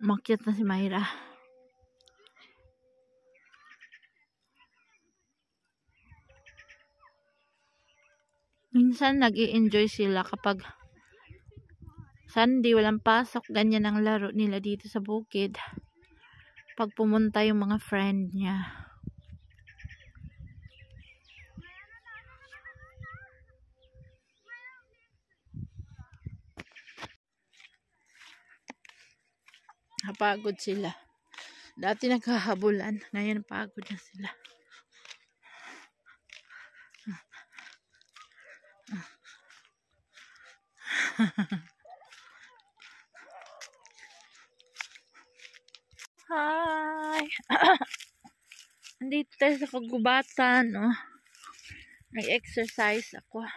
Umakyat na si Myra. Minsan nag-i-enjoy sila kapag Sunday, walang pasok. Ganyan ang laro nila dito sa bukid. Pag pumunta yung mga friend niya. Napagod sila. Dati naghahabulan. Ngayon pagod na sila. Hi! Andito tayo sa kagubatan. Oh. Nag-exercise ako.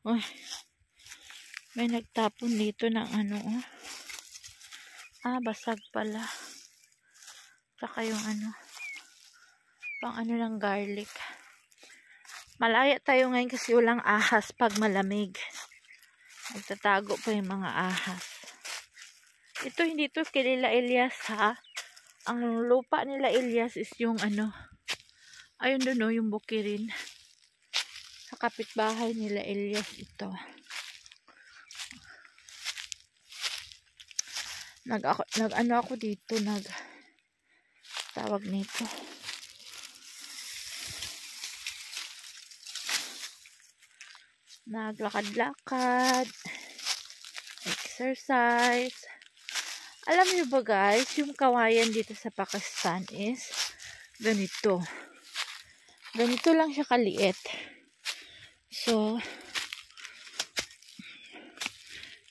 Oh. May nagtapon dito ng ano. Oh. Basag pala. Saka yung ano. Pang ano ng garlic. Malaya tayo ngayon kasi walang ahas pag malamig. Nagtatago pa yung mga ahas. Ito hindi to kilala Elias ha. Ang lupa nila Elias is yung ano. Ayun doon yung bukirin. Sa kapitbahay nila Elias ito. Nag-ano ako dito. Tawag nito. Naglakad-lakad, exercise. Alam niyo ba guys, yung kawayan dito sa Pakistan is ganito. Ganito lang siya kaliit. So,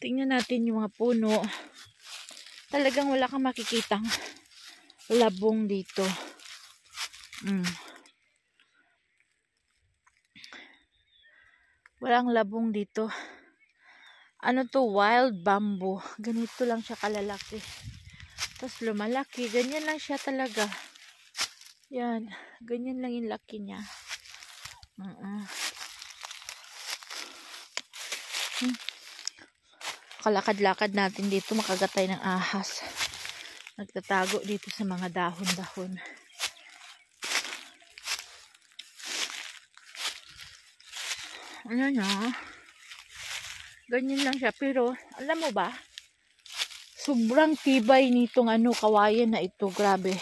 tingnan natin yung mga puno. Talagang wala kang makikitang labong dito. Walang labong dito. Ano to? Wild bamboo. Ganito lang siya kalalaki. Tapos lumalaki. Ganyan lang siya talaga. Yan. Ganyan lang yung laki niya. Kalakad-lakad natin dito. Makagatay ng ahas. Nagtatago dito sa mga dahon-dahon. Ano na? Ganyan lang siya. Pero, alam mo ba? Sobrang tibay nitong kawayan na ito. Grabe.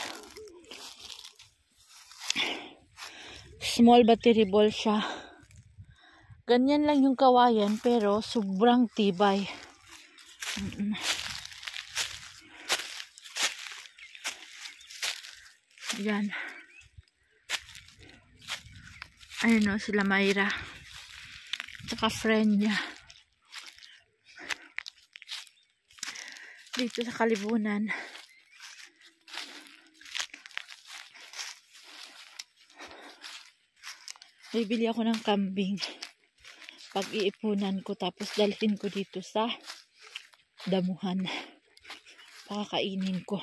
Small but terrible siya. Ganyan lang yung kawayan. Pero, sobrang tibay. Yan. Ayun o, sila Myra. Saka friend niya. Dito sa kalibunan. Bibili ako ng kambing. Pag-iipunan ko tapos dalhin ko dito sa damuhan. Pakakainin ko.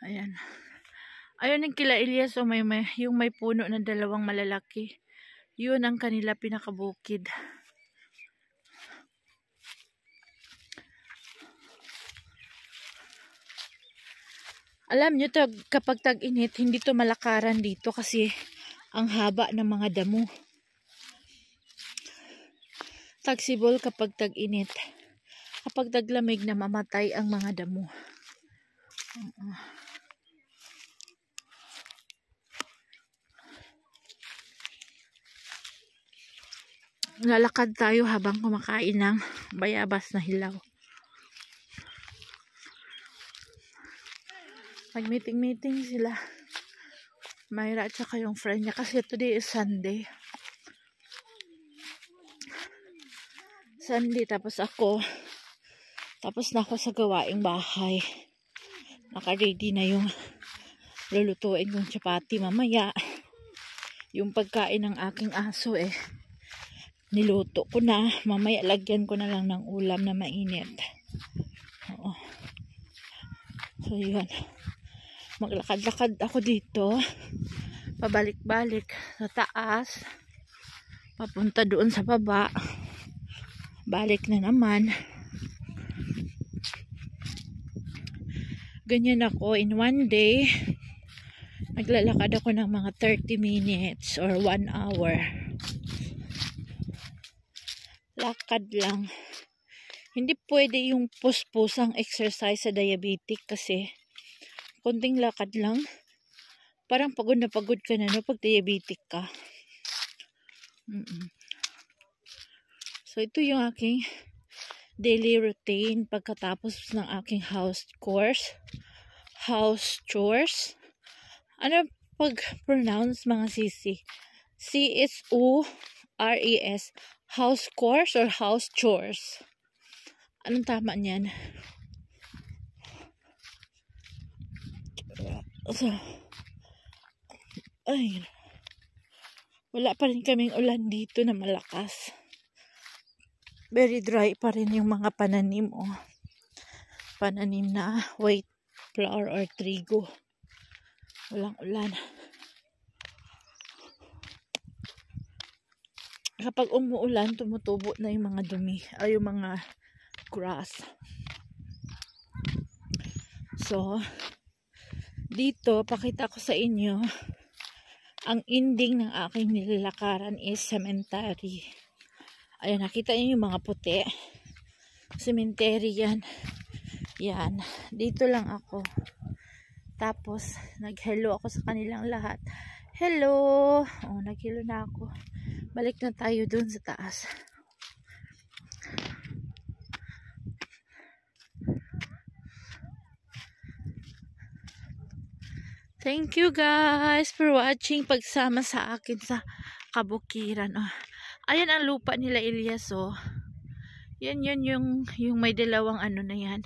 Ayan. Ayun yung kila Elias o yung may puno na dalawang malalaki. Yun ang kanila pinakabukid. Alam nyo, kapag tag-init, hindi to malakaran dito kasi ang haba ng mga damo. Tagsibol kapag tag-init. Kapag taglamig na mamatay ang mga damo. Lalakad tayo habang kumakain ng bayabas na hilaw. Nag-meeting sila. Myra at saka yung friend niya kasi today is Sunday. Tapos ako. Tapos na ako sa gawaing bahay. Naka-ready na yung lulutuin kong chapati mamaya. Yung pagkain ng aking aso niluto ko na. Mamaya lagyan ko na lang ng ulam na mainit. Oo. So yun. Maglakad-lakad ako dito. Pabalik-balik sa taas. papunta doon sa baba. Balik na naman. Ganyan ako in one day. Naglalakad ako ng mga 30 minutes or 1 hour. Lakad lang. Hindi pwede yung puspusang exercise sa diabetic kasi konting lakad lang. Parang pagod na pagod ka na no pag diabetic ka. So ito yung aking daily routine pagkatapos ng aking house chores. Ano pag-pronounce mga sisi? C-S-O-R-E-S. House chores or house chores? Anong tama niyan? So, ay, wala pa rin kaming ulan dito na malakas. Very dry pa rin yung mga pananim. Pananim na white flour or trigo. Walang ulan. Kapag umuulan, tumutubo na yung mga dumi ay yung mga grass. So, dito, pakita ko sa inyo ang ending ng aking nilalakaran is cemetery. Ayan, nakita niyo yung mga puti. Cemetery yan. Yan. Dito lang ako. Tapos, nag-hello ako sa kanilang lahat. Hello! Nag-hello na ako. Balik na tayo dun sa taas. Thank you guys for watching pagsama sa akin sa kabukiran. Ayan ang lupa nila Elias. Yan yung may dalawang ano na yan.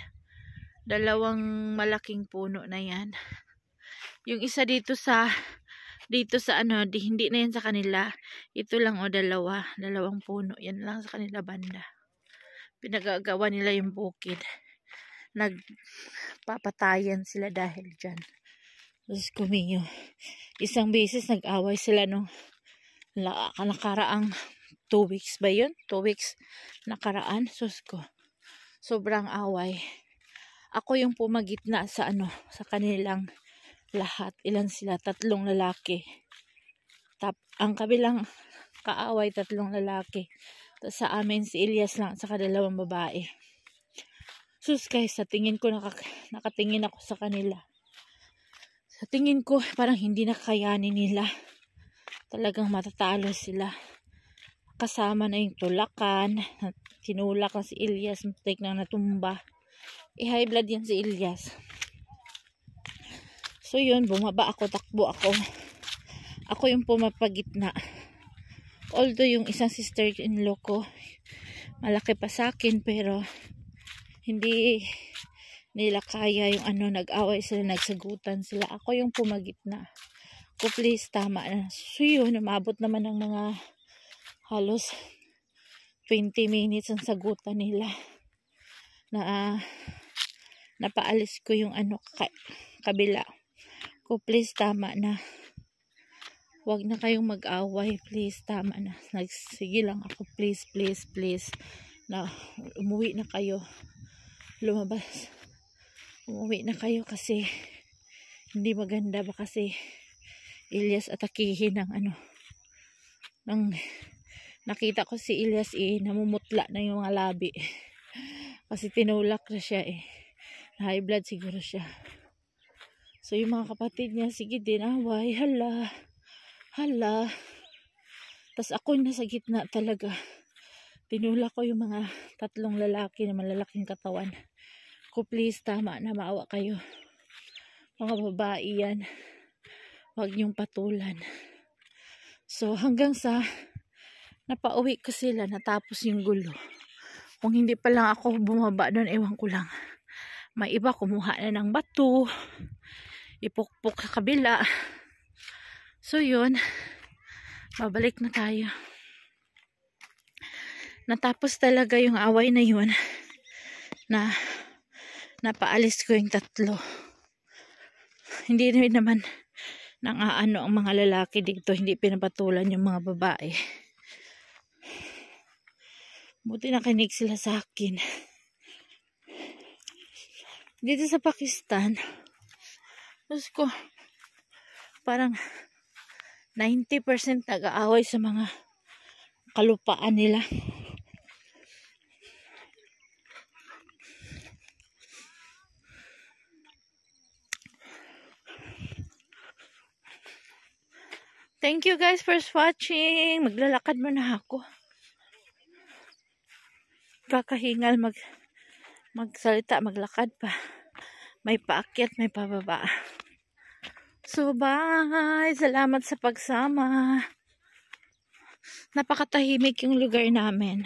Dalawang malaking puno na yan. Yung isa dito sa ano, hindi na yan sa kanila. Ito lang dalawang puno. Yan lang sa kanila banda. Pinagagawa nila yung bukid. Nagpapatayan sila dahil dyan. Diyos ko minyo. Isang beses nag-away sila nung nakaraang 2 weeks ba yun? 2 weeks nakaraan. Diyos ko. Sobrang away. Ako yung pumagitna sa sa kanilang lahat. Ilan sila? 3 lalaki. Ang kabilang kaaway 3 lalaki. Tapos sa amin si Elias lang sa 2 babae. Sus guys, sa tingin ko nakatingin ako sa kanila. Sa tingin ko, parang hindi na kayanin nila. Talagang matatalo sila. Kasama na yung tulakan. Tinulak na si Elias. Matik na natumba. High blood yan si Elias. So yun, bumaba ako, takbo ako. Ako yung pumapagitna. Although yung isang sister-in-law ko, malaki pa sa akin, pero hindi nila kaya yung nag-away sila, nagsagutan sila. Ako yung pumagitna. Ko please, tama na. So yun, umabot naman ng mga halos 20 minutes ang sagutan nila. Napaalis ko yung kabila. Ko please, tama na. Huwag na kayong mag-away. Please, tama na. Sige lang ako. Please, please, please. Na umuwi na kayo. Lumabas. Umuwi na kayo kasi hindi maganda ba kasi Elias atakihin ng nakita ko si Elias namumutla na yung mga labi kasi tinulak na siya high blood siguro siya. So yung mga kapatid niya sige din away, hala tas ako nasa gitna talaga. Tinulak ko yung mga 3 lalaki na malalaking katawan. Ko please, tama na, maawa kayo. Mga babae yan. Huwag niyong patulan. So hanggang sa napauwi ko sila, natapos yung gulo. Kung hindi pa lang ako bumaba doon, ewan ko lang. May iba kumuha na ng bato. Ipukpok sa kabila. So yun, babalik na tayo. Natapos talaga yung away na yun na napaalis ko yung 3. Hindi rin naman nang ang mga lalaki dito, hindi pinapatulan yung mga babae. Buti nakinig sila sa akin. Dito sa Pakistan, Diyos ko, parang 90% nag-aaway sa mga kalupaan nila. Thank you guys for watching. Maglalakad muna ako. Kakahingal magsalita, maglakad pa. May paakyat, may pababa. So bye. Salamat sa pagsama. Napakatahimik yung lugar namin.